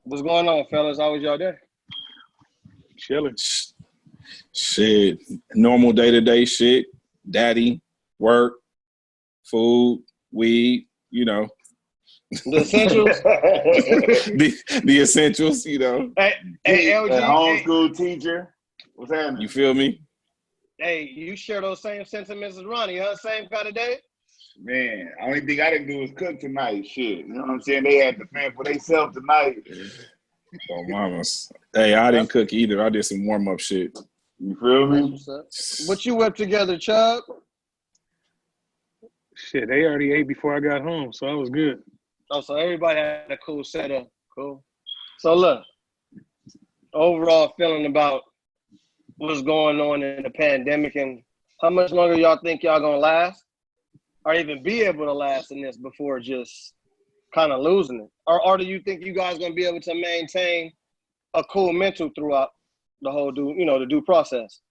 What's going on, fellas? How was y'all day? Chilling. Shit, normal day-to-day shit. Daddy, work, food, weed, The essentials. the essentials, Hey, hey, LG. A Hey, homeschool teacher. What's happening? You feel me? hey, you share those same sentiments as Ronnie, huh? Same kind of day. Man, only thing I didn't do was cook tonight. Shit. You know what I'm saying? They had to fend for themselves tonight. Oh, mamas. Hey, I didn't cook either. I did some warm-up shit. You feel me? What's up? What you whipped together, Chubb? Shit, they already ate before I got home, so I was good. Oh, so everybody had a cool setup. Cool. So look, overall feeling about what's going on in the pandemic and how much longer y'all think y'all gonna last, or even be able to last in this before just kind of losing it, or do you think you guys gonna be able to maintain a cool mental throughout the whole the due process?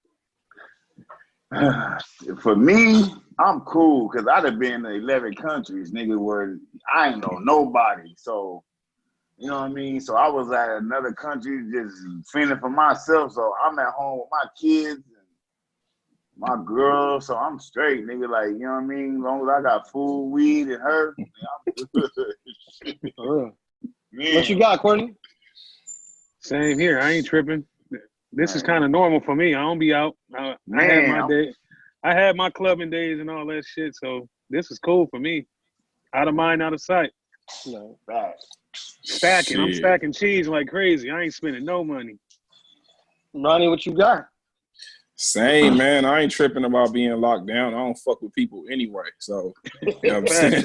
For me, I'm cool because I'd have been to 11 countries, nigga, where I ain't know nobody. So, you know what I mean? So I was at another country just fending for myself. So I'm at home with my kids and my girl. So I'm straight, nigga. Like, you know what I mean? As long as I got food, weed, and her, I'm good. For real. Man. What you got, Courtney? Same here. I ain't tripping. This is kind of normal for me. I don't be out. I had my day. I had my clubbing days and all that shit. So this is cool for me. Out of mind, out of sight. No. Stacking. I'm Shit. stacking cheese like crazy. I ain't spending no money. Ronnie, what you got? Same, man. I ain't tripping about being locked down. I don't fuck with people anyway. So, you know what I'm saying?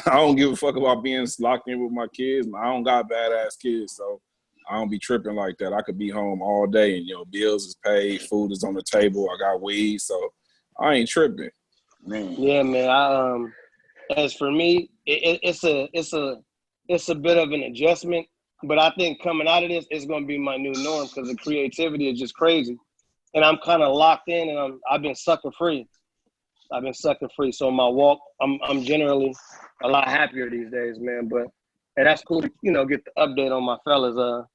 I don't give a fuck about being locked in with my kids. I don't got badass kids, so I don't be tripping like that. I could be home all day and, bills is paid, food is on the table, I got weed, so I ain't tripping. Man. Yeah, man. As for me, it's a bit of an adjustment, but I think coming out of this is going to be my new norm because the creativity is just crazy, and I'm kind of locked in, and I've been sucker free. So my walk, I'm generally a lot happier these days, man. But hey, that's cool. Get the update on my fellas.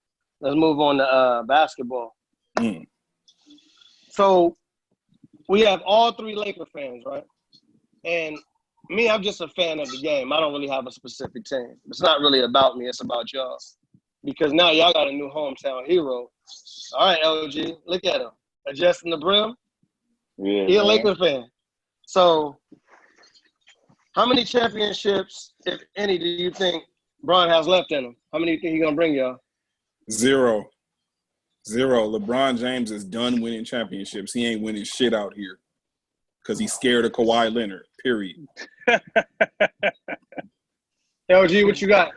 Let's move on to basketball. Mm. So we have all three Laker fans, right? And me, I'm just a fan of the game. I don't really have a specific team. It's not really about me. It's about y'all. Because now y'all got a new hometown hero. All right, LG, look at him. Adjusting the brim. Yeah, He a man. Laker fan. So how many championships, if any, do you think Bron has left in him? How many do you think he's going to bring y'all? Zero. LeBron James is done winning championships. He ain't winning shit out here because he's scared of Kawhi Leonard, period. LG, what you got?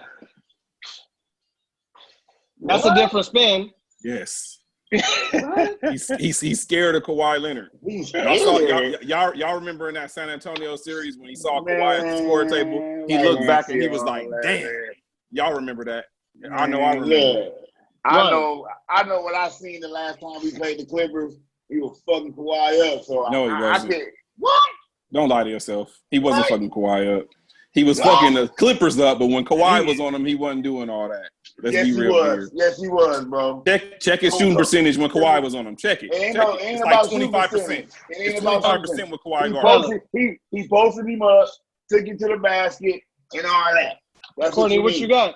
That's a different spin. Yes. he's scared of Kawhi Leonard. He's Y'all remember in that San Antonio series when he saw Kawhi at the score table? He looked back and he was like, "Damn." Y'all remember that? I remember. Yeah. I know what I seen the last time we played the Clippers. He was fucking Kawhi up. So No, he wasn't. What? Don't lie to yourself. He wasn't fucking Kawhi up. He was fucking the Clippers up, but when Kawhi was on him, he wasn't doing all that. Let's be real here. Yes, he was, bro. Check his shooting percentage when Kawhi was on him. Check it. Ain't It's like 25%. It's 25% with Kawhi guarding. He posted him up, took him to the basket, and all that. That's Courtney, what you got?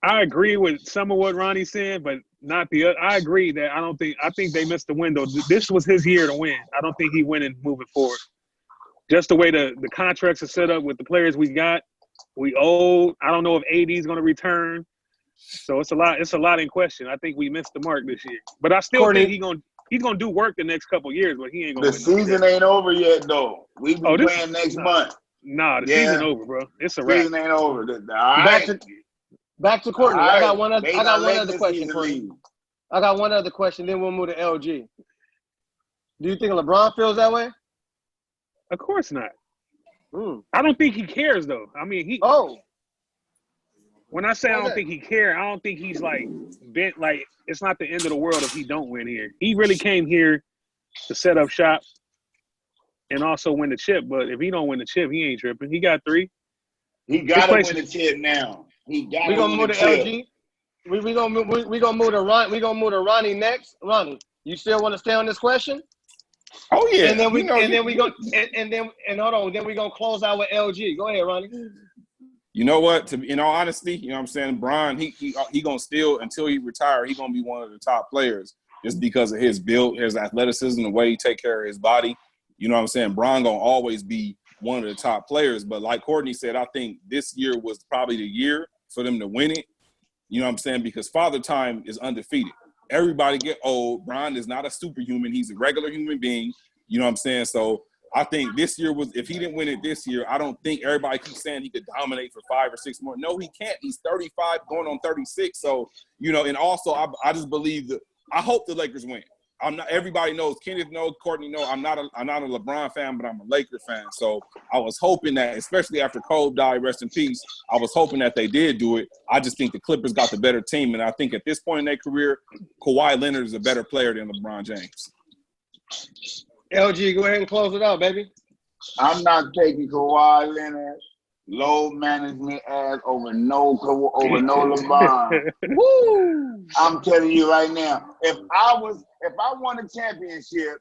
I agree with some of what Ronnie said, but not the other. I agree that I think they missed the window. This was his year to win. I don't think he winning moving forward. Just the way the contracts are set up with the players we got, we owe. I don't know if AD is going to return. So it's a lot in question. I think we missed the mark this year. But I still think he's gonna do work the next couple of years, but he ain't gonna The season ain't over yet, though. We be playing next month. Nah, the season over, bro. It's a wrap. Season ain't over. All right. Back to Courtney. Right. I got one other question for you. I got one other question, then we'll move to LG. Do you think LeBron feels that way? Of course not. I don't think he cares, though. I mean, when I say I don't think he cares, I don't think he's like bent. Like it's not the end of the world if he don't win here. He really came here to set up shop and also win the chip. But if he don't win the chip, he ain't tripping. He got 3. He got to win the tip now. He got We to gonna win move the to tip. LG. We gonna move to Ron. We gonna move to Ronnie next. Ronnie, you still want to stay on this question? Oh yeah. And then we hold on. Then we gonna close out with LG. Go ahead, Ronnie. You know what? In all honesty, you know what I'm saying? Bron, he gonna still, until he retire, he gonna be one of the top players just because of his build, his athleticism, the way he take care of his body. You know what I'm saying? Bron gonna always be one of the top players. But like Courtney said, I think this year was probably the year for them to win it. You know what I'm saying? Because Father Time is undefeated. Everybody get old. Bron is not a superhuman. He's a regular human being. You know what I'm saying? So I think this year was, if he didn't win it this year, I don't think everybody keeps saying he could dominate for 5 or 6 more. No, he can't. He's 35 going on 36. So, you know, and also I just believe that I hope the Lakers win. I'm not, everybody knows, Kenneth knows, Courtney knows, I'm not a LeBron fan, but I'm a Laker fan. So I was hoping that, especially after Kobe died, rest in peace, I was hoping that they did do it. I just think the Clippers got the better team. And I think at this point in their career, Kawhi Leonard is a better player than LeBron James. LG, go ahead and close it out, baby. I'm not taking Kawhi Leonard, low management ass over no LeBron. Woo! I'm telling you right now, if I won a championship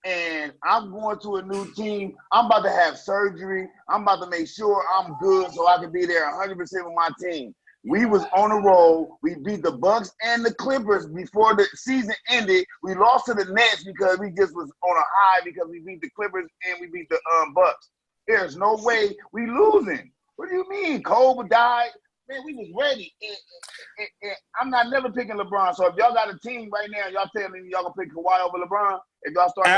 and I'm going to a new team, I'm about to have surgery. I'm about to make sure I'm good so I can be there 100% with my team. We was on a roll. We beat the Bucks and the Clippers before the season ended. We lost to the Nets because we just was on a high because we beat the Clippers and we beat the Bucks. There's no way we losing. What do you mean? Kobe died. Man, we was ready. And I'm not never picking LeBron. So if y'all got a team right now, y'all telling me y'all gonna pick Kawhi over LeBron? If y'all start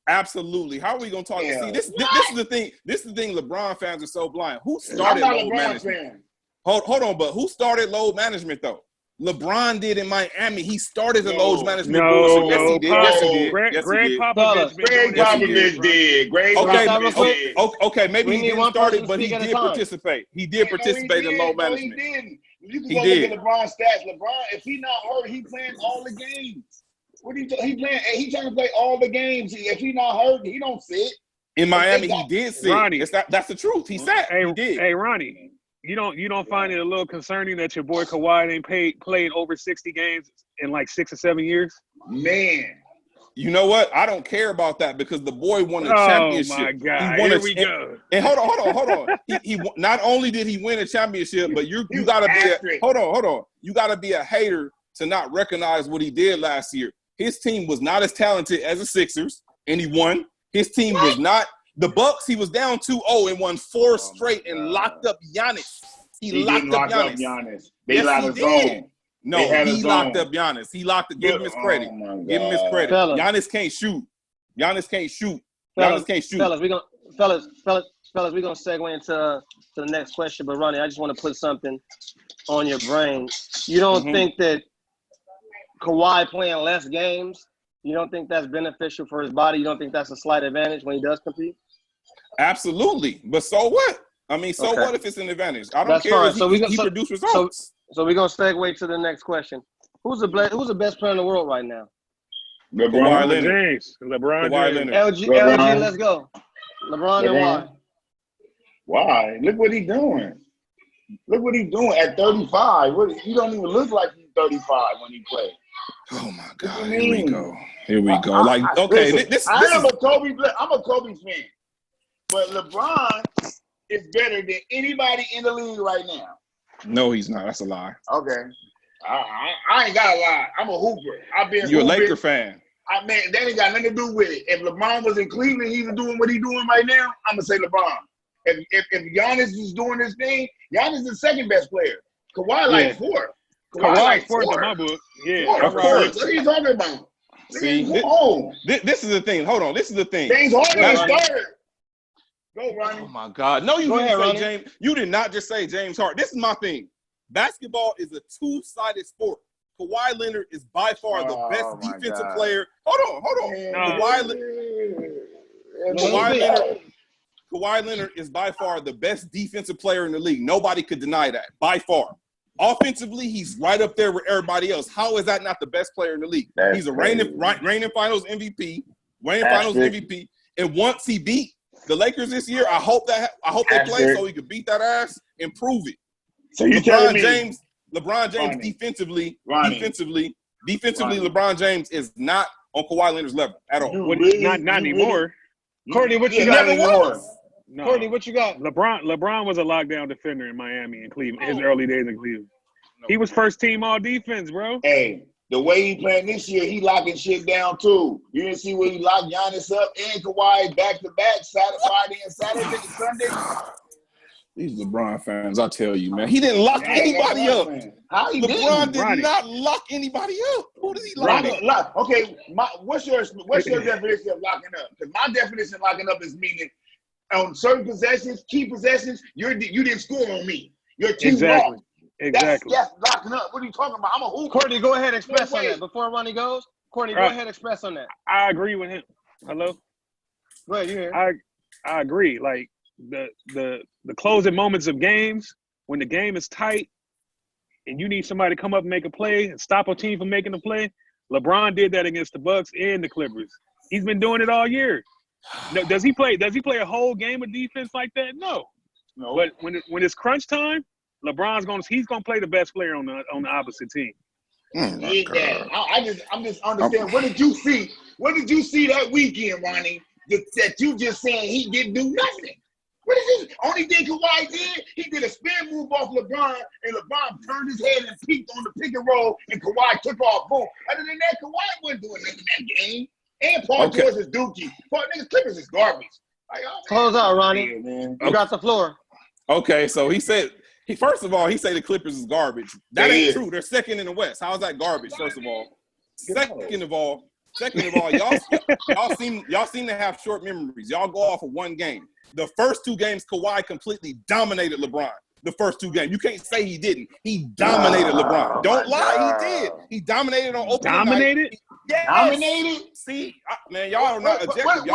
Absolutely. How are we gonna talk? Yeah. See, this is the thing. This is the thing. LeBron fans are so blind. Who started load management? Fan. Hold on, but who started load management though? LeBron did in Miami. He started the load management bullshit. Yes, he did. Yes, he did. Greg Popovich did. Okay, maybe he didn't start it, but he did participate. He did participate in load management. He didn't. You can go look at LeBron's stats. LeBron, if he not hurt, he playing all the games. What he playing? He trying to play all the games. If he not hurt, he don't sit. In Miami, he did sit. Ronnie, that's the truth. He sat. He did. Hey, Ronnie. You don't find it a little concerning that your boy Kawhi ain't played over 60 games in like 6 or 7 years? Man. You know what? I don't care about that because the boy won a championship. Oh my God! Here we go. And hold on. He not only did he win a championship, but you gotta be hold on. You gotta be a hater to not recognize what he did last year. His team was not as talented as the Sixers, and he won. His team was not. The Bucks, he was down 2-0 and won 4 straight and locked up Giannis. He locked up Giannis. They locked his own. No, he locked up Giannis. He locked up. Give him his credit. Give him his credit. Fellas. Giannis can't shoot. Fellas, we're gonna segue into the next question. But Ronnie, I just want to put something on your brain. You don't think that Kawhi playing less games, you don't think that's beneficial for his body? You don't think that's a slight advantage when he does compete? Absolutely. But so what? I mean, what if it's an advantage? I don't that's care fine. if he produce results. So we're going to segue to the next question. Who's the best player in the world right now? LeBron James. LeBron James. LG, let's go. LeBron and why? Why? Look what he's doing. Look what he's doing at 35. He don't even look like he's 35 when he plays. Oh my God! Here we go. Like, okay, I'm a Kobe fan, but LeBron is better than anybody in the league right now. No, he's not. That's a lie. Okay, I ain't got a lie. I'm a hooper. You're a Laker fan. That ain't got nothing to do with it. If LeBron was in Cleveland, he's doing what he's doing right now, I'm gonna say LeBron. If Giannis is doing this thing, Giannis is the second best player. Kawhi like fourth. Kawhi fourth in my book. Yeah, of course. What are you talking about? See, this is the thing. Hold on. This is the thing. James Harden is third. Go, Ronnie. Oh my God! No, you didn't say Ronnie. James. You did not just say James Harden. This is my thing. Basketball is a two-sided sport. Kawhi Leonard is by far the best defensive player. Hold on. Kawhi Leonard is by far the best defensive player in the league. Nobody could deny that. By far. Offensively, he's right up there with everybody else. How is that not the best player in the league? He's a reigning finals MVP. And once he beat the Lakers this year, I hope they play so he could beat that ass and prove it. So you telling me LeBron James defensively, LeBron James is not on Kawhi Leonard's level at all. Not anymore. Courtney, what you got? No. Courtney, what you got? LeBron was a lockdown defender in Miami and Cleveland. His early days in Cleveland. He was first team all defense, bro. Hey, the way he playing this year, he locking shit down too. You didn't see where he locked Giannis up and Kawhi back to back, Friday and Saturday and Sunday. These LeBron fans, I tell you, man, he didn't lock anybody up. How he LeBron did not lock anybody up. Who did he lock? Okay, what's your definition of locking up? Because my definition of locking up is meaning on certain possessions, key possessions, you didn't score on me. Your team lost. Exactly. That's locking up. What are you talking about? I'm a hooper. Courtney, go ahead and express on that before Ronnie goes. Courtney, go ahead and express on that. I agree with him. Hello? Go ahead, you here. I agree. Like the closing moments of games, when the game is tight and you need somebody to come up and make a play and stop a team from making a play, LeBron did that against the Bucks and the Clippers. He's been doing it all year. Now, does he play a whole game of defense like that? No. But when it's crunch time, he's gonna play the best player on the opposite team. I'm just understanding. What did you see? What did you see that weekend, Ronnie? That you just saying he didn't do nothing. What is this? Only thing Kawhi did, he did a spin move off LeBron, and LeBron turned his head and peeked on the pick and roll, and Kawhi took off. Boom. Other than that, Kawhi wasn't doing nothing in that game. And Paul George is dookie. Clippers is garbage. Like, close out, Ronnie. You got the floor. Okay, so he said. First of all, he said the Clippers is garbage. That ain't true. They're second in the West. How is that garbage? First of all, second of all, y'all seem to have short memories. Y'all go off of one game. The first two games, Kawhi completely dominated LeBron. The first two games, you can't say he didn't. He dominated LeBron. Don't lie, he did. He dominated on opening night. Yes. Dominated? See, man, y'all are not objective.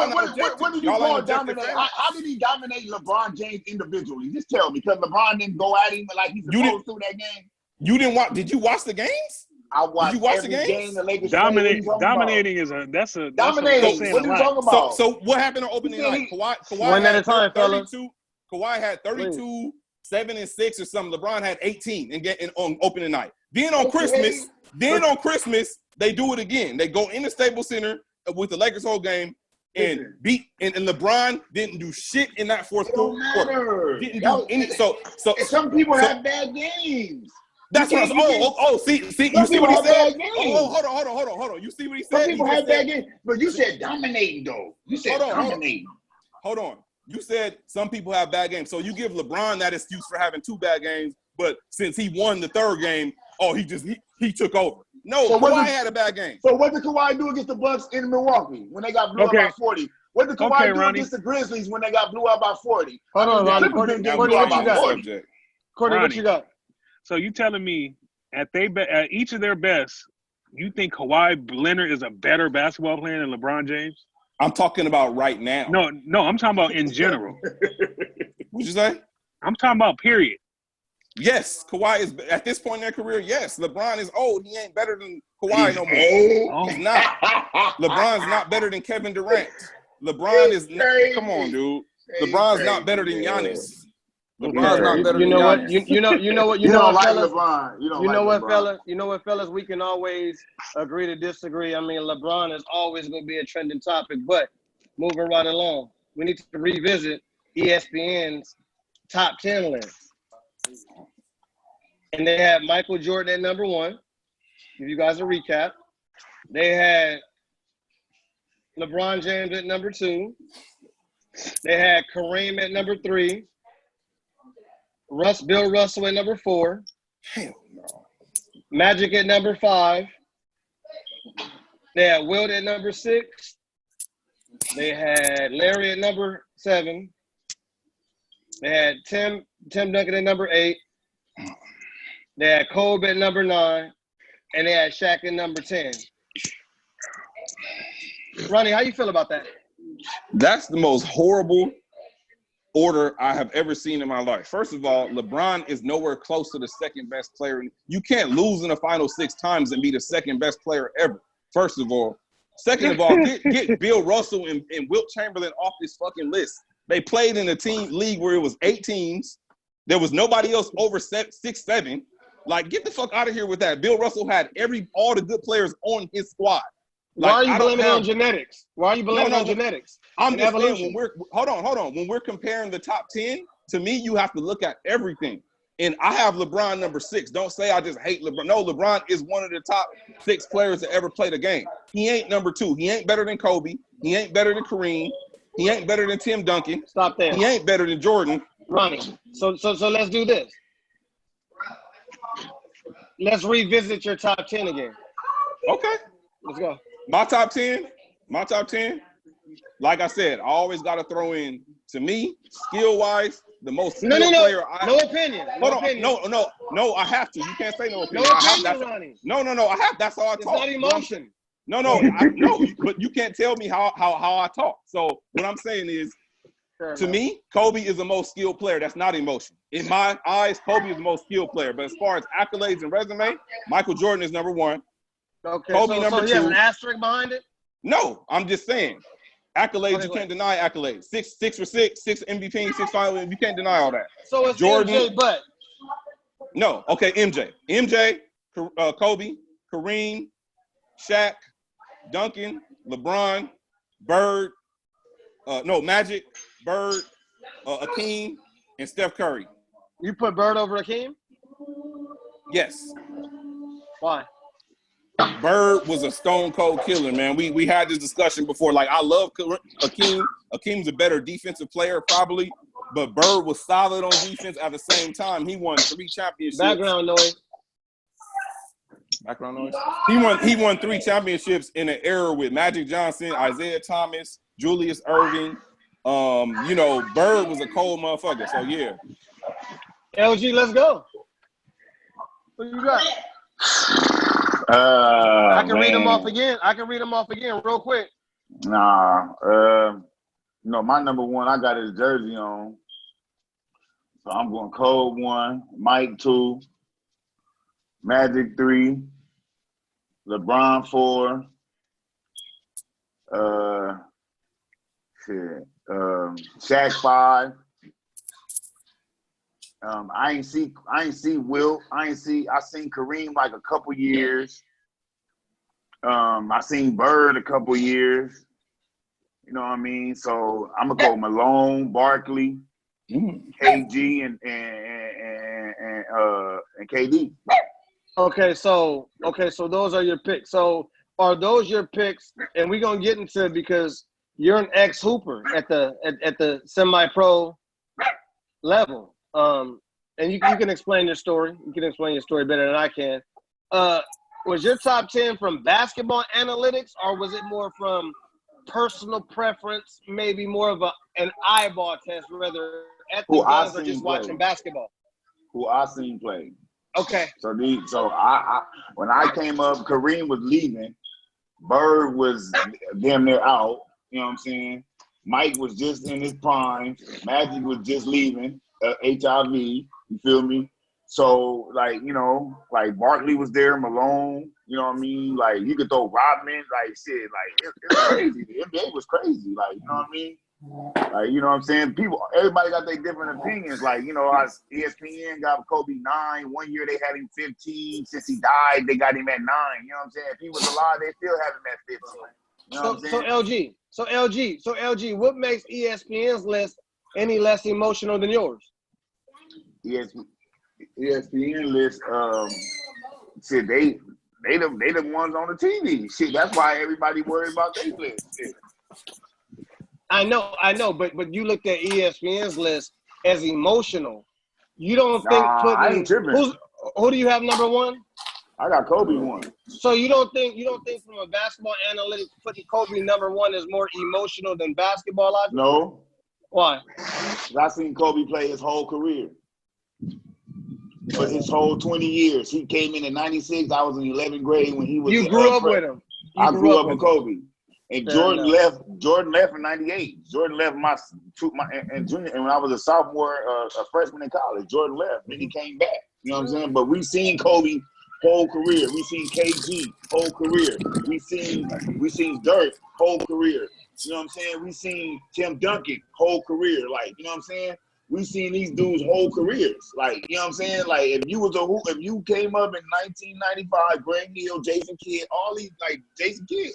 What did you call dominate? How did he dominate LeBron James individually? Just tell me, because LeBron didn't go at him like he's supposed to that game. You didn't watch? Did you watch the games? I watched. Did you watch every the game the Lakers dominating is that's dominating. What are you talking about? So what happened on opening night? Kawhi one at a time, fellas. Kawhi had 32, 7 and 6 or something. LeBron had 18 on opening night. Then on Christmas, they do it again. They go in the Staples Center with the Lakers whole game and beat. And LeBron didn't do shit in that fourth quarter. Didn't do any. So some people have bad games. That's what I was. See, you see what he said? Hold on. You see what he said? Some people have bad games, but you said dominating though. You said dominating. Hold on. You said some people have bad games, so you give LeBron that excuse for having 2 bad games. But since he won the third game, he took over. No, so Kawhi had a bad game. So what did Kawhi do against the Bucks in Milwaukee when they got blew out by 40? What did Kawhi do against the Grizzlies when they got blew out by 40? Hold on, Ronnie. Courtney, what you got? So you telling me at each of their best, you think Kawhi Leonard is a better basketball player than LeBron James? I'm talking about right now. No, I'm talking about in general. What'd you say? I'm talking about period. Yes, Kawhi is at this point in their career. Yes, LeBron is old. He ain't better than Kawhi no more. He's not. LeBron's not better than Kevin Durant. LeBron is not. Come on, dude. LeBron's not better than Giannis. LeBron's not better than Giannis. You know what, fellas? We can always agree to disagree. I mean, LeBron is always going to be a trending topic. But moving right along, we need to revisit ESPN's top 10 list. And they had Michael Jordan at number 1. Give you guys a recap. They had LeBron James at number 2. They had Kareem at number 3. Bill Russell at number 4. Hell no. Magic at number 5. They had Wilt at number 6. They had Larry at number 7. They had Tim Duncan at number 8. They had Kobe at number 9. And they had Shaq at number 10. Ronnie, how you feel about that? That's the most horrible order I have ever seen in my life. First of all, LeBron is nowhere close to the second best player. You can't lose in the final 6 times and be the second best player ever. First of all. Second of all, get Bill Russell and Wilt Chamberlain off this fucking list. They played in a team league where it was 8 teams. There was nobody else over 6, 7. Like, get the fuck out of here with that. Bill Russell had all the good players on his squad. Like, why are you blaming it on genetics? Why are you blaming it on genetics? I'm just saying, hold on. When we're comparing the top 10, to me, you have to look at everything. And I have LeBron number 6. Don't say I just hate LeBron. No, LeBron is one of the top 6 players to ever play the game. He ain't number 2. He ain't better than Kobe. He ain't better than Kareem. He ain't better than Tim Duncan. Stop there. He ain't better than Jordan. Ronnie, so let's do this. Let's revisit your top 10 again. Okay. Let's go. My top 10, like I said, I always got to throw in, to me, skill-wise, the most skilled player. No opinion. No, I have to. You can't say no opinion. No opinion, Ronnie. No, I have. That's how I talk. It's not emotion. No, but you can't tell me how I talk. So what I'm saying is, to me, Kobe is the most skilled player. That's not emotion. In my eyes, Kobe is the most skilled player. But as far as accolades and resume, Michael Jordan is number 1. Okay, Kobe number 2. He has an asterisk behind it? No, I'm just saying. Accolades, you can't deny accolades. 6 for 6, 6 MVP, 6 finals. You can't deny all that. So it's Jordan, MJ, but no. Okay, MJ, Kobe, Kareem, Shaq, Duncan, LeBron, Bird, Magic, Bird, Akeem, and Steph Curry. You put Bird over Akeem? Yes. Why? Bird was a stone cold killer, man. We had this discussion before. Like, I love Akeem. Akeem's a better defensive player, probably, but Bird was solid on defense at the same time. He won 3 championships. Background noise. He won 3 championships in an era with Magic Johnson, Isaiah Thomas, Julius Erving. Bird was a cold motherfucker. So yeah. LG, let's go. What you got? I can read them off again real quick. Nah. My number 1, I got his jersey on. So I'm going Cole 1, Mike 2, Magic 3, LeBron 4, Shaq 5. I ain't see Wilt. I seen Kareem like a couple years. I seen Bird a couple years. You know what I mean? So I'm gonna go Malone, Barkley, KG, and KD. Okay, so those are your picks. So are those your picks? And we're gonna get into it because you're an ex-hooper at the semi-pro level. And you can explain your story. You can explain your story better than I can. Was your top 10 from basketball analytics, or was it more from personal preference, maybe more of an eyeball test, whether at the games or just watching basketball? Who I seen play. Okay. So I when I came up, Kareem was leaving. Bird was damn near out. You know what I'm saying? Mike was just in his prime. Magic was just leaving. HIV. You feel me? So, like Barkley was there, Malone, you know what I mean? Like, you could throw Rodman, like, shit, like, it's crazy. The NBA was crazy, like, you know what I mean? Like, you know what I'm saying? Everybody got their different opinions. Like, ESPN got Kobe 9. 1 year they had him 15. Since he died, they got him at 9. You know what I'm saying? If he was alive, they still have him at 15. You know what I'm saying? So LG, what makes ESPN's list any less emotional than yours? ESPN list, shit, they the ones on the TV. Shit, that's why everybody worried about their list. Shit. I know, but you looked at ESPN's list as emotional. You don't think I ain't tripping. Who do you have number 1? I got Kobe 1. So you don't think from a basketball analytics putting Kobe number 1 is more emotional than basketball logic? No. Why? I seen Kobe play his whole career. For his whole 20 years. He came in 96. I was in 11th grade when he was. You grew up with him. I grew up with Kobe. And Jordan left in 98. Jordan left my junior, and when I was a sophomore, a freshman in college, Jordan left. Then he came back. You know what I'm saying? But we seen Kobe whole career. We seen KG whole career. We seen Dirk whole career. You know what I'm saying? We seen Tim Duncan whole career, like, you know what I'm saying? We seen these dudes whole careers, like, you know what I'm saying? Like, if you came up in 1995, Greg Neal, Jason Kidd, all these, like, Jason Kidd,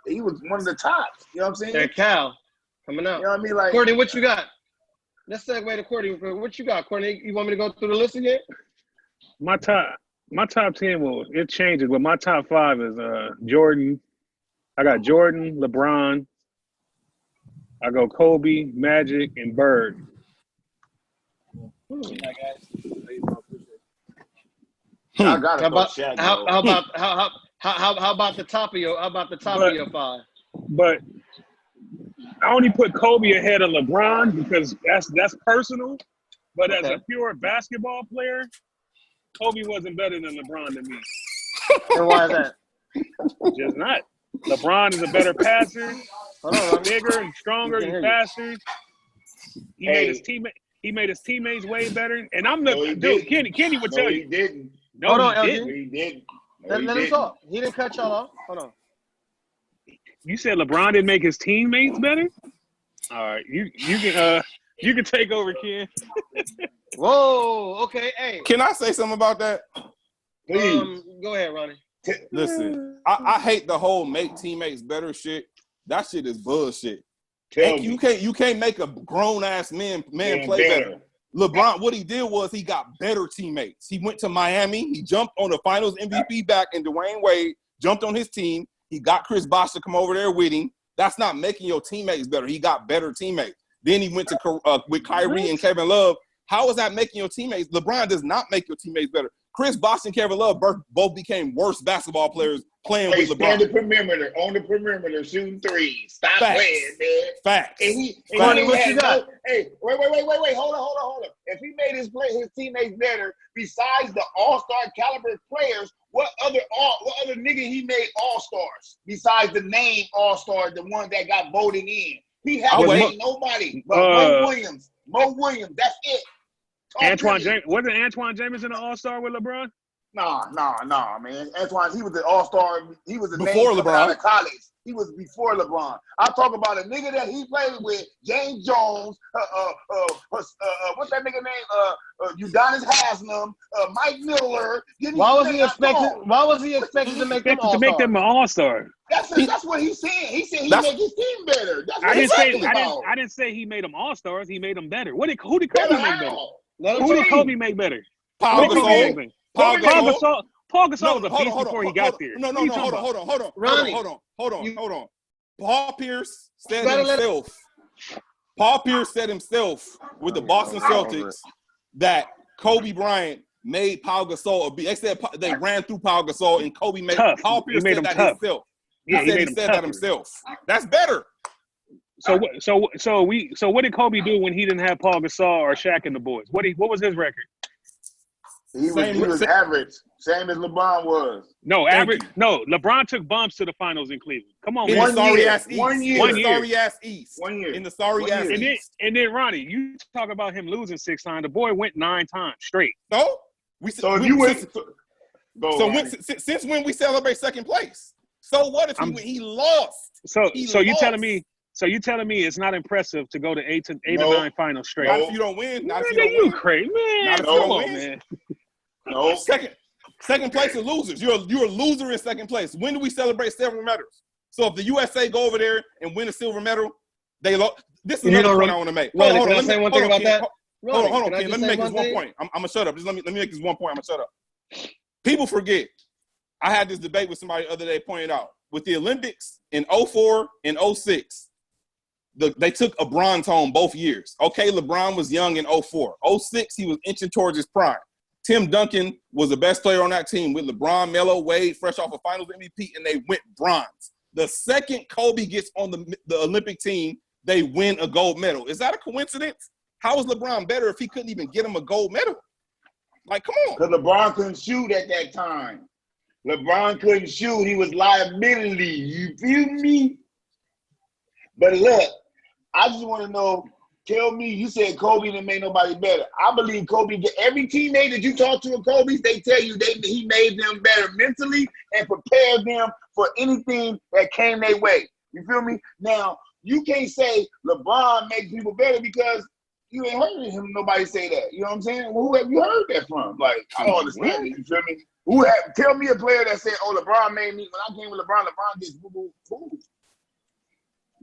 he was one of the tops. You know what I'm saying? And Cal coming out. You know what I mean? Like, Courtney, what you got? Let's segue to Courtney. What you got, Courtney? You want me to go through the list again? My top 10 it changes, but my top 5 is Jordan. I got Jordan, LeBron. I go Kobe, Magic, and Bird. I gotta How go about Shaq, how about the top of your of your 5? But I only put Kobe ahead of LeBron because that's personal. But as a pure basketball player, Kobe wasn't better than LeBron to me. And why is that? Just not. LeBron is a better passer. He's bigger and stronger and faster. He made his teammates way better. And I'm the dude. Kenny would tell you. He didn't. No, Hold on, he LG. didn't. He didn't. Let him talk. He didn't cut y'all off. Hold on. You said LeBron didn't make his teammates better? All right, you can take over, Ken. Whoa. Okay. Hey. Can I say something about that? Please. Go ahead, Ronnie. Listen, I hate the whole make teammates better shit. That shit is bullshit. You can't make a grown ass man play better. LeBron, what he did was he got better teammates. He went to Miami. He jumped on the Finals MVP back, and Dwayne Wade jumped on his team. He got Chris Bosh to come over there with him. That's not making your teammates better. He got better teammates. Then he went to with Kyrie and Kevin Love. How is that making your teammates? LeBron does not make your teammates better. Chris Bosh and Kevin Love both became worse basketball players playing with LeBron. On the perimeter, shooting threes. Stop playing, man. Facts. What you got? Wait. Hold on. If he made his teammates better, besides the all-star caliber players, what other nigga he made all-stars? Besides the name all-star, the one that got voted in. He hasn't nobody but Mo Williams. Mo Williams, that's it. Wasn't Antoine Jameson an all-star with LeBron? Nah, man. Antoine, he was an all-star. He was a before name LeBron. Out of college. He was before LeBron. I talk about a nigga that he played with, James Jones, what's that nigga name? Udonis Haslem, Mike Miller. Why was he expected to make them all-stars? To make them an all-star. That's what he's saying. He said he made his team better. That's what I didn't say he made them all-stars. He made them better. Who did Kobe make better? Who did Kobe make better? Paul Gasol. Paul Gasol was a beast before he got there. Hold on. Paul Pierce said himself with the Boston Celtics that Kobe Bryant made Paul Gasol. They said they ran through Paul Gasol and Kobe made Paul Pierce said that himself. Yeah, he said that himself. That's better. So what did Kobe do when he didn't have Paul Gasol or Shaq and the boys? What was his record? He was average, same as LeBron was. No, average. No, LeBron took bumps to the finals in Cleveland. Come on, in man. the sorry ass East. 1 year. In the sorry ass East. 1 year. In the sorry ass East. And then Ronnie, you talk about him losing 6 times. The boy went 9 times straight. No, since when we celebrate second place? So what if he lost? So you telling me? So you telling me it's not impressive to go to 8 or 9 finals straight? Not if you don't win. Not if you don't win. You crazy, man? Not if Come you don't on, win. man. No. Second place is losers. You're a loser in second place. When do we celebrate silver medals? So if the USA go over there and win a silver medal, they lost. This is another point I want to make. Ronnie, can I say one thing about that? Hold on, Ken. Let me make this one point. I'm gonna shut up. Just let me make this one point. I'm gonna shut up. People forget. I had this debate with somebody the other day pointed out. With the Olympics in 04 and 06, they took a bronze home both years. Okay, LeBron was young in 04. 06, he was inching towards his prime. Tim Duncan was the best player on that team with LeBron, Melo, Wade, fresh off a finals MVP, and they went bronze. The second Kobe gets on the Olympic team, they win a gold medal. Is that a coincidence? How is LeBron better if he couldn't even get him a gold medal? Like, come on. Because LeBron couldn't shoot at that time. LeBron couldn't shoot. He was liability. You feel me? But look, I just want to know, tell me, you said Kobe didn't make nobody better. I believe Kobe, every teammate that you talk to in Kobe's, they tell you he made them better mentally and prepared them for anything that came their way. You feel me? Now, you can't say LeBron makes people better because you ain't heard him. Nobody say that. You know what I'm saying? Well, who have you heard that from? Like, I don't understand it. You feel me? Tell me a player that said, "Oh, LeBron made me." When I came with LeBron, LeBron gets boo.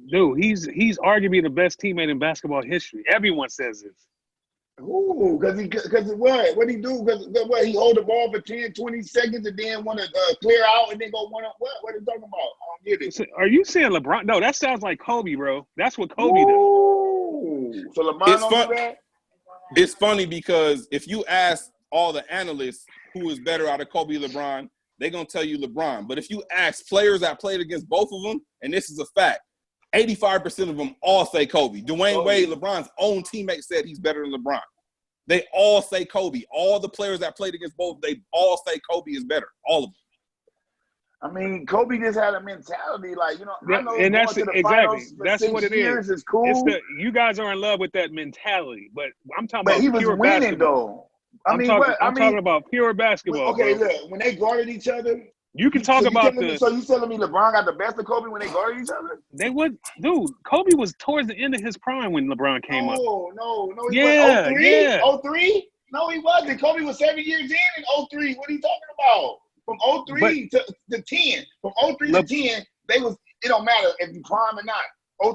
Dude, he's arguably the best teammate in basketball history. Everyone says this. Ooh, because what? What he do? Because what? He hold the ball for 10, 20 seconds and then want to clear out and then go one up. What? What are you talking about? I don't get it. Are you saying LeBron? No, that sounds like Kobe, bro. That's what Kobe does. So LeBron don't do that? It's funny because if you ask all the analysts who is better out of Kobe and LeBron, they're going to tell you LeBron. But if you ask players that played against both of them, and this is a fact, 85% of them all say Kobe. Dwayne Wade, LeBron's own teammate, said he's better than LeBron. They all say Kobe. All the players that played against both, they all say Kobe is better. All of them. I mean, Kobe just had a mentality like, I know and that's going to the exactly. finals for That's 6 what it years is. is cool. You guys are in love with that mentality, but I'm talking but about he was pure winning basketball. though. I'm talking about pure basketball. Okay, bro. look, when they guarded each other, you can talk about So you telling me LeBron got the best of Kobe when they guarded each other? They would, dude. Kobe was towards the end of his prime when LeBron came up. No, he Yeah, wasn't. 03? yeah. 03? No, he wasn't. Kobe was 7 years in 03. What are you talking about? From 03 to 10. From 03 to 10, it don't matter if you prime or not.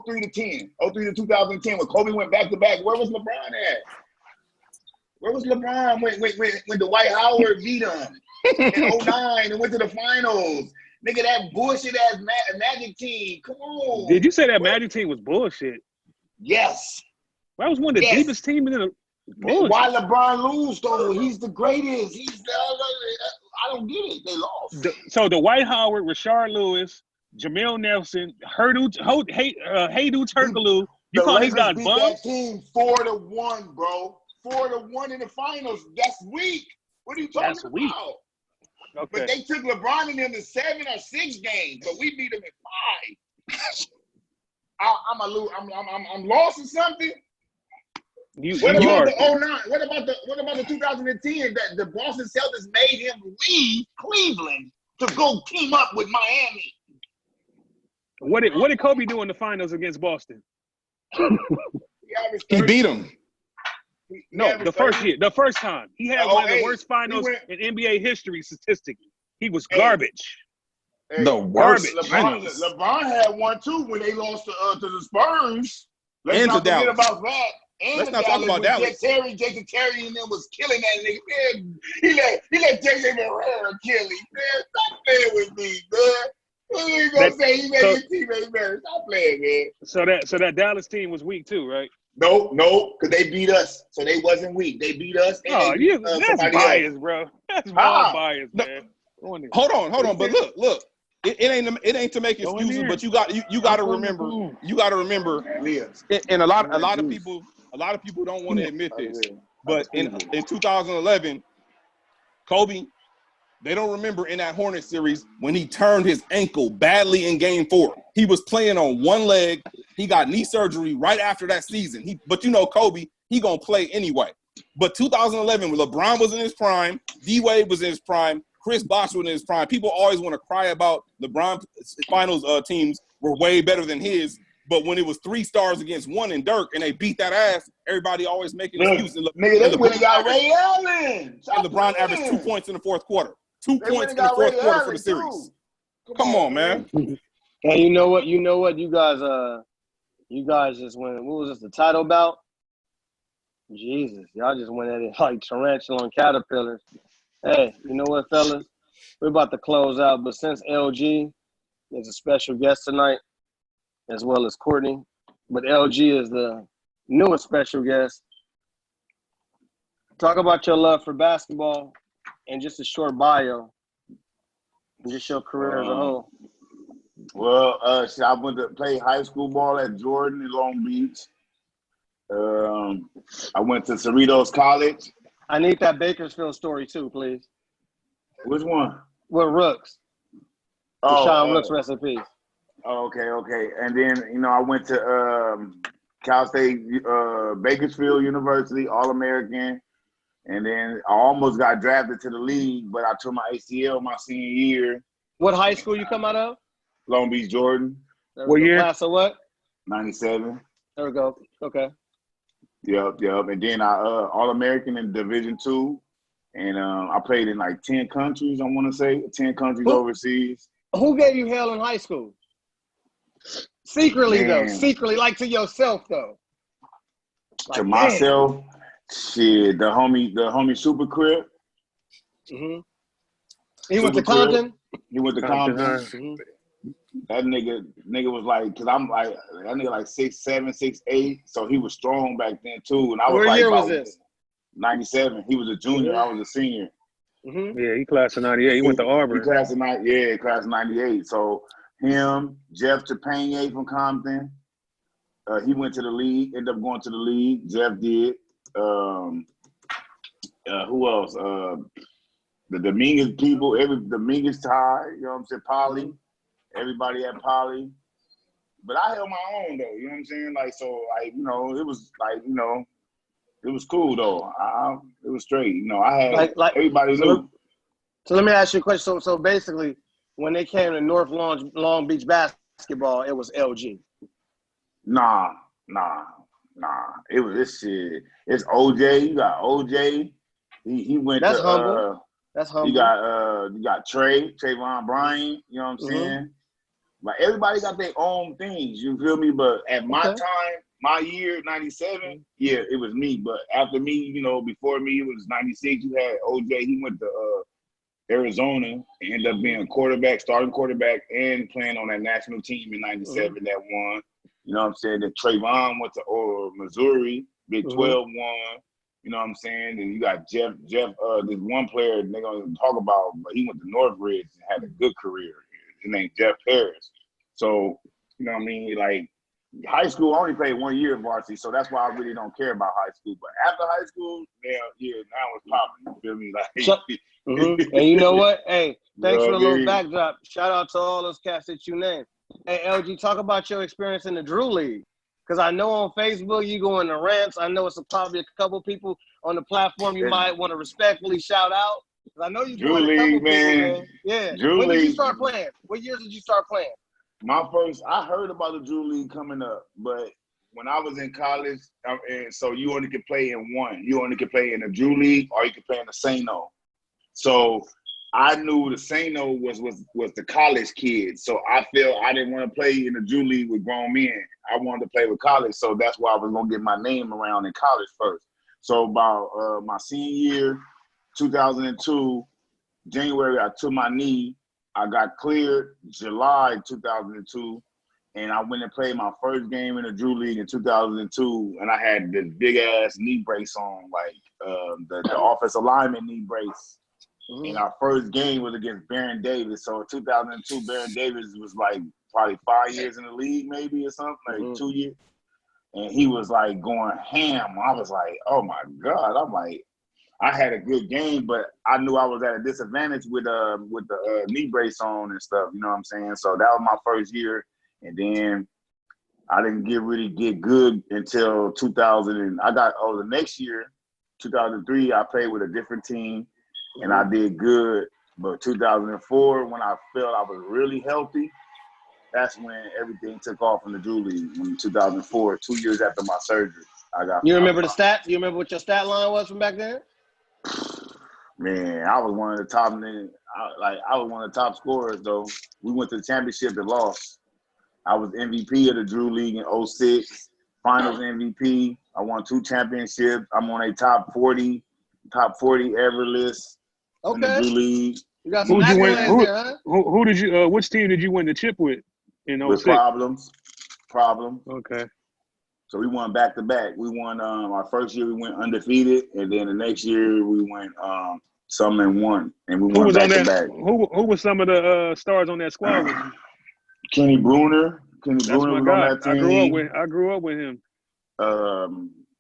03 to 10. 03 to 2010, when Kobe went back to back, where was LeBron at? Where was LeBron when Dwight Howard beat him in 09 and went to the finals? Nigga, that bullshit ass Magic team. Come on. Did you say that Magic team was bullshit? Yes. That was one of the deepest teams in the bullshit. Why LeBron lose though? He's the greatest. I don't get it. They lost. So Dwight Howard, Rashard Lewis, Jamil Nelson, Haydou Turkoglu. You call these guys bums? That team 4-1, bro. 4-1 in the finals. That's weak. What are you talking about? Okay. But they took LeBron and them to 7 or 6 games, but we beat them in 5. I'm lost or something. What about the 09? What about the 2010 that the Boston Celtics made him leave Cleveland to go team up with Miami? What did Kobe do in the finals against Boston? He beat him. No, the first time. He had one of the worst finals in NBA history statistically. He was garbage. The worst. LeBron had one too when they lost to the Spurs. Let's not forget about that. Let's not talk about Dallas. Jason Terry and them was killing that nigga. Man, he let Jason Herrera kill him. Man, stop playing with me, man. You ain't gonna say he made his teammate better. Stop playing, man. So that Dallas team was weak too, right? No, because they beat us. So they wasn't weak. They beat us. And that's bias, bro. That's raw bias, man. Hold on. But look. It ain't to make excuses, but you got to remember. You got to remember. And a lot of people don't want to admit this, but in 2011, Kobe, they don't remember in that Hornets series when he turned his ankle badly in Game 4. He was playing on one leg. He got knee surgery right after that season. But Kobe, he gonna play anyway. But 2011, when LeBron was in his prime, D-Wade was in his prime, Chris Bosh was in his prime. People always want to cry about LeBron finals teams were way better than his. But when it was 3 stars against 1 and Dirk and they beat that ass, everybody always making excuses. Nigga, they went and got Ray Allen. And LeBron averaged 2 points in the fourth quarter. 2 points in the fourth quarter for the series. Come on, man. And you know what? You guys just went. What was this? The title bout? Jesus, y'all just went at it like tarantula and caterpillars. Hey, you know what, fellas? We're about to close out, but since LG is a special guest tonight, as well as Courtney, but LG is the newest special guest. Talk about your love for basketball and just a short bio, and just your career as a whole. Well, I went to play high school ball at Jordan in Long Beach. I went to Cerritos College. I need that Bakersfield story too, please. Which one? With Rooks. Sean Rooks, rest in peace. Okay. And then, I went to Cal State Bakersfield University, All-American. And then I almost got drafted to the league, but I tore my ACL my senior year. What high school you come out of? Long Beach, Jordan. What year? Class of what? 97. There we go. Okay. Yep. And then I All-American in Division II. And I played in like 10 countries, I want to say. 10 countries overseas. Who gave you hell in high school? Secretly, though. Secretly, like to yourself, though. Like, to myself, shit, the homie Super Crip. Mm-hmm. He went to Compton? He went to Compton. Mm-hmm. That nigga was like, cause I'm like, that nigga like 6'7", 6'8", so he was strong back then too. And I was What year was this? 97. He was a junior. Mm-hmm. I was a senior. Mm-hmm. Yeah, he class of 98. He went to Auburn. He class of 98. So him, Jeff Trepanier from Compton. He went to the league. Ended up going to the league. Jeff did. Who else? The Dominguez people. Dominguez tie. You know what I'm saying? Poly. Everybody at Poly. But I held my own though. You know what I'm saying? Like so, like it was like it was cool though. It was straight. I had everybody knew. So let me ask you a question. So basically, when they came to North Long Beach basketball, it was LG. Nah. It was this shit. It's OJ. You got OJ. He went That's to humble. That's humble. You got Trayvon Bryant. You know what I'm saying? Like everybody got their own things. You feel me? But at my time, my year, 97, yeah, it was me. But after me, before me, it was 96. You had OJ. He went to Arizona and ended up being a starting quarterback, and playing on that national team in 97 that won. You know what I'm saying? Then Trayvon went to Missouri, Big 12 won. You know what I'm saying? And you got Jeff, this one player they're going to talk about, but he went to Northridge and had a good career. His name Jeff Harris. So, you know what I mean? Like, high school, I only played 1 year of varsity, so that's why I really don't care about high school. But after high school, now it's popping. You feel me? Like, And you know what? Hey, thanks for the little backdrop. Shout out to all those cats that you named. Hey, LG, talk about your experience in the Drew League. Because I know on Facebook you go into rants. I know it's probably a couple people on the platform you might want to respectfully shout out. Because I know you Drew joined a couple League, man. people, man. Yeah. Drew When League. did you start playing? What years did you start playing? I heard about the Drew League coming up, but when I was in college, and so you only could play in one. You only could play in the Drew League, or you could play in the Sano. So I knew the Sano was the college kids. So I felt I didn't want to play in the Drew League with grown men. I wanted to play with college, so that's why I was gonna get my name around in college first. So about my senior year, 2002, January, I took my knee. I got cleared July 2002, and I went and played my first game in the Drew League in 2002, and I had this big-ass knee brace on, like the offensive lineman knee brace. And our first game was against Baron Davis. So in 2002, Baron Davis was like probably 5 years in the league maybe or something, like 2 years. And he was like going ham. I was like, oh, my God. I'm like, I had a good game, but I knew I was at a disadvantage with the knee brace on and stuff. You know what I'm saying? So that was my first year, and then I didn't really get good until 2000. And the next year, 2003, I played with a different team, and I did good. But 2004, when I felt I was really healthy, that's when everything took off in the Drew League. In 2004, 2 years after my surgery, I got. You remember the stats? You remember what your stat line was from back then? Man, I was one of the top. I was one of the top scorers though. We went to the championship and lost. I was MVP of the Drew League in 06, Finals MVP. I won 2 championships. I'm on a top 40 ever list in the Drew League. You got some accolades there, huh? Who did you? Which team did you win the chip with in 06? With Problems. Okay. So we won back to back. We won our first year we went undefeated, and then the next year we went some and one, and we won back to back. Who was some of the stars on that squad with you? Kenny Bruner. Kenny Bruner was on that team. I grew up with him.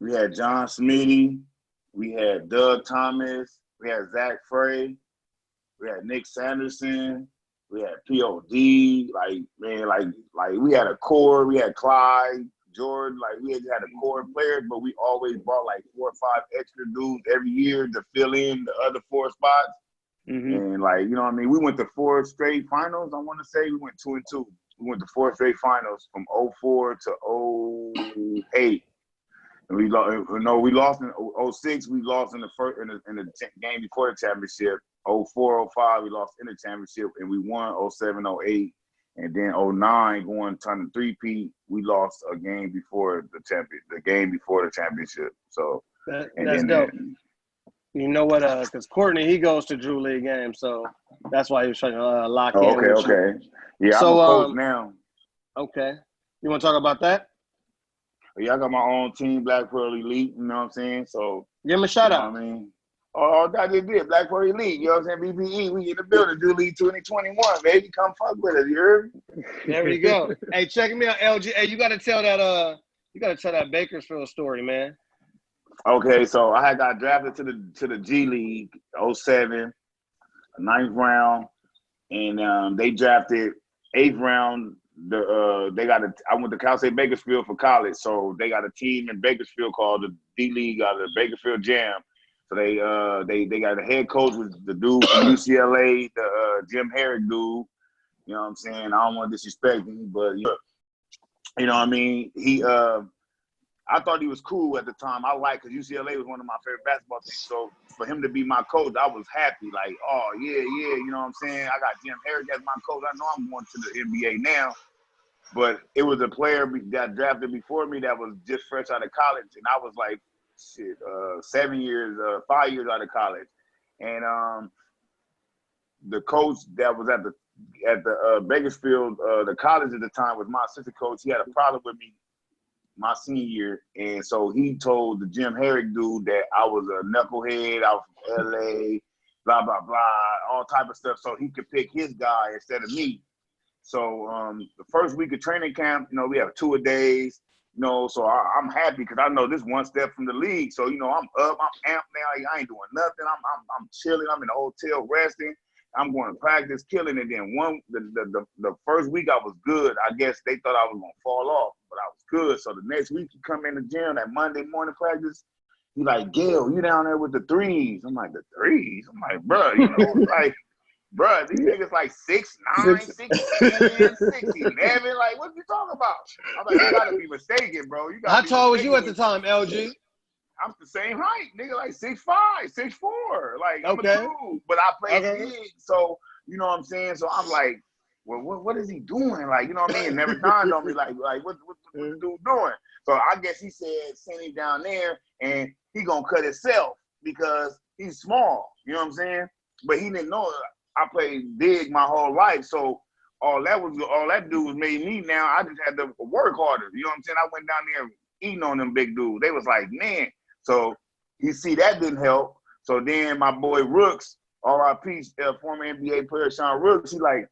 We had John Smitty. We had Doug Thomas. We had Zach Frey. We had Nick Sanderson. We had P.O.D. Like we had a core. We had Clyde, Jordan. Like we had a core of players, but we always brought like 4 or 5 extra dudes every year to fill in the other 4 spots. And like, you know what I mean? We went to 4 straight finals. I want to say we went 2-2. We went to 4 straight finals from 04 to 08. And we lost. No, we lost in 06. We lost in the first in the game before the championship. 04, 05, we lost in the championship, and we won 07, 08. And then 09, going to three-peat, we lost a game before the championship. So that's dope. You know what? Because Courtney, he goes to Drew League games, so that's why he was trying to lock in. Okay. Yeah, so, I'm a coach now. Okay. You want to talk about that? Yeah, I got my own team, Black Pearl Elite. You know what I'm saying? So give him a shout out. What I mean, I just did Black Pearl Elite. You know what I'm saying? BPE, we in the building. Drew League 2021, baby. Come fuck with us. You heard me? There we go. Hey, check me out, LG. Hey, you gotta tell that Bakersfield story, man. Okay, so I had got drafted to the G League 07, 9th round, and they drafted 8th round. I went to Cal State Bakersfield for college, so they got a team in Bakersfield called the D League, the Bakersfield Jam. So they got a head coach with the dude from UCLA, the Jim Herrick dude. You know what I'm saying? I don't want to disrespect him, but you know what I mean. I thought he was cool at the time. I liked because UCLA was one of my favorite basketball teams. So for him to be my coach, I was happy. Like, oh yeah, you know what I'm saying? I got Jim Herrick as my coach. I know I'm going to the NBA now. But it was a player that drafted before me that was just fresh out of college, and I was like, 5 years out of college, and the coach that was at the Bakersfield, the college at the time was my assistant coach. He had a problem with me my senior year, and so he told the Jim Herrick dude that I was a knucklehead, I was from LA, blah blah blah, all type of stuff, so he could pick his guy instead of me. So the first week of training camp, you know, we have 2-a-days, you know, so I'm happy because I know this one step from the league. So, you know, I'm up, I'm amped now. I ain't doing nothing. I'm chilling. I'm in the hotel resting. I'm going to practice, killing it. Then the first week I was good. I guess they thought I was going to fall off, but I was good. So the next week you come in the gym, that Monday morning practice, you like, Gail, you down there with the threes. I'm like, the threes? I'm like, bro, you know, like, bro, these niggas like 6'9", 6'10", 6'11". Like, what you talking about? I'm like, you gotta be mistaken, bro. How tall was you at the time, LG? I'm the same height, nigga, like 6'5", 6'4". Like, I'm a dude, but I play big, so you know what I'm saying. So I'm like, well, what is he doing? Like, you know what I mean? It never dawned on me, like what the dude doing? So I guess he said send him down there, and he gonna cut himself because he's small. You know what I'm saying? But he didn't know. I played big my whole life, so all that do was made me now. I just had to work harder. You know what I'm saying? I went down there eating on them big dudes. They was like, man. So you see that didn't help. So then my boy Rooks, RIP, former NBA player Sean Rooks, he like,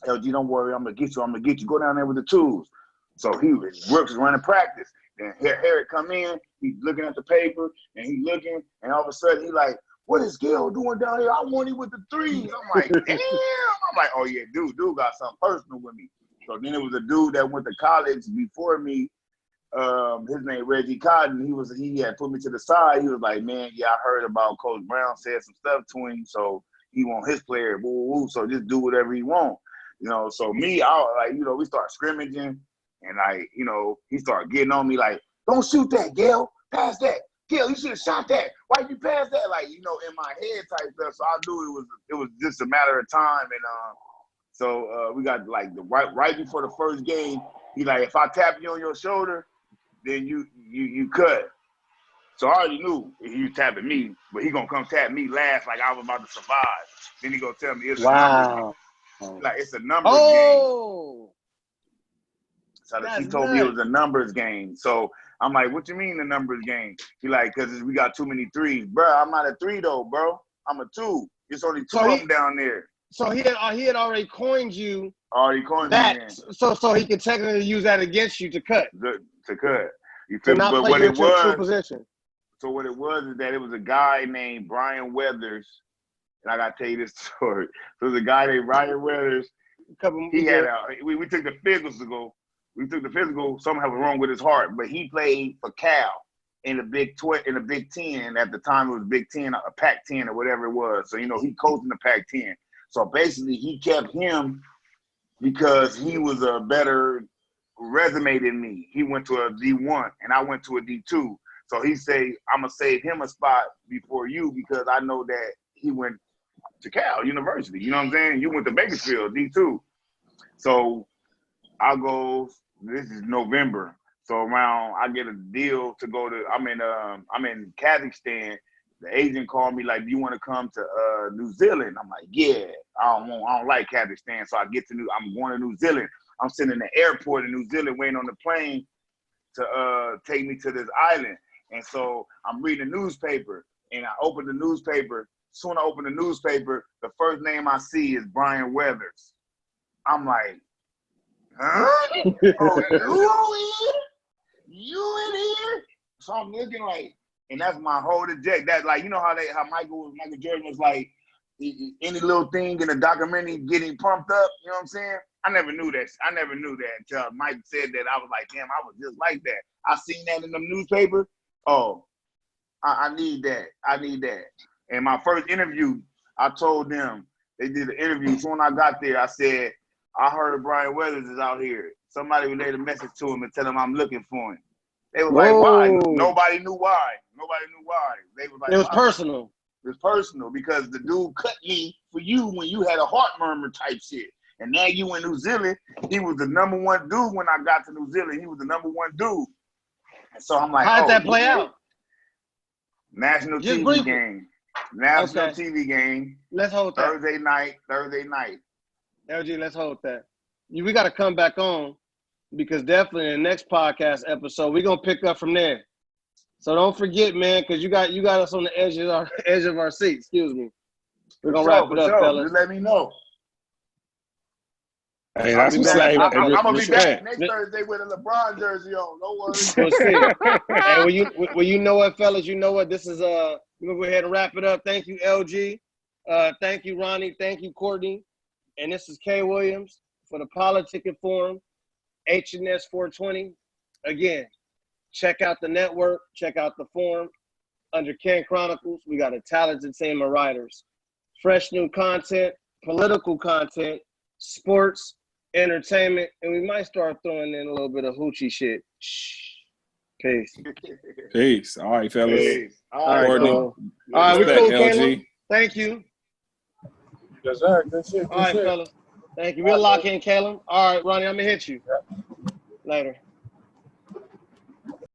LG, don't worry, I'm gonna get you. Go down there with the tools. So Rooks is running practice. Then Herrick come in, he's looking at the paper, and he looking, and all of a sudden he like, what is Gil doing down here? I want him with the threes. I'm like, damn. I'm like, oh yeah, dude got something personal with me. So then it was a dude that went to college before me. His name Reggie Cotton. He had put me to the side. He was like, man, yeah, I heard about Coach Brown said some stuff to him, so he want his player. So just do whatever he want. You know, so me, we start scrimmaging, and he started getting on me like, don't shoot that, Gil. Pass that. Gil, you should have shot that. Why'd you pass that? Like, in my head type stuff. So I knew it was just a matter of time. And so we got like right before the first game, he like, if I tap you on your shoulder, then you cut. So I already knew he was tapping me, but he gonna come tap me last like I was about to survive. Then he gonna tell me it's a numbers game. Like it's a numbers game. So he told me it was a numbers game. So I'm like, what you mean the numbers game? He like, because we got too many threes. Bro, I'm not a 3 though, bro. I'm a 2. It's only 2 of them down there. So he had already coined you. Already coined that. So he could technically use that against you to cut. To cut. You feel me? But what it was, true position. So what it was is that it was a guy named Brian Weathers. And I got to tell you this story. So there's a guy named Brian Weathers. We took the physicals to go. We took the physical. Something was wrong with his heart, but he played for Cal in the Big 10. At the time, it was Big 10, a Pac-10 or whatever it was. So he coached in the Pac-10. So basically, he kept him because he was a better resume than me. He went to a D1 and I went to a D2. So he say, I'm gonna save him a spot before you because I know that he went to Cal University. You know what I'm saying? You went to Bakersfield, D2. So I'll go, this is November. So around, I get a deal to go to, I'm in Kazakhstan. The agent called me like, do you want to come to New Zealand? I'm like, yeah, I don't like Kazakhstan. So I'm going to New Zealand. I'm sitting in the airport in New Zealand waiting on the plane to take me to this island. And so I'm reading the newspaper and I open the newspaper. Soon I open the newspaper, the first name I see is Brian Weathers. I'm like, huh? Oh, you in here? So I'm looking like, and that's my whole eject. That like, you know how Michael Jordan was like, any little thing in the documentary getting pumped up. You know what I'm saying? I never knew that until Mike said that. I was like, damn, I was just like that. I seen that in the newspaper. Oh, I need that. I need that. And my first interview, I told them, they did an interview. So when I got there, I said, I heard Brian Weathers is out here. Somebody relayed a message to him and tell him I'm looking for him. They were like, why? Nobody knew why. They were like, it was personal. It was personal because the dude cut me for you when you had a heart murmur type shit. And now you in New Zealand, he was the number one dude when I got to New Zealand. He was the number one dude. And so I'm like, how did that play out? National TV game. National TV game. Let's hold that. Thursday night. LG, let's hold that. We got to come back on because definitely in the next podcast episode, we're going to pick up from there. So don't forget, man, because you got us on the edge of our seat. Excuse me. We're going to wrap it up, fellas. Just let me know. Hey, that's what's up. I'm going to be back next Thursday with a LeBron jersey on. No worries. We'll see. Hey, you know what, fellas? You know what? This is we're going to go ahead and wrap it up. Thank you, LG. Thank you, Ronnie. Thank you, Courtney. And this is K. Williams for the Politicking Forum, HNS 420. Again, check out the network. Check out the forum. Under Ken Chronicles, we got a talented team of writers. Fresh new content, political content, sports, entertainment, and we might start throwing in a little bit of hoochie shit. Peace. Peace. All right, fellas. Peace. All right, Courtney. all right, we cool, Caleb. Thank you. Yes, sir. Good shit. All right, fellas. Thank you. We'll lock in, Caleb. All right, Ronnie, I'm going to hit you. Later.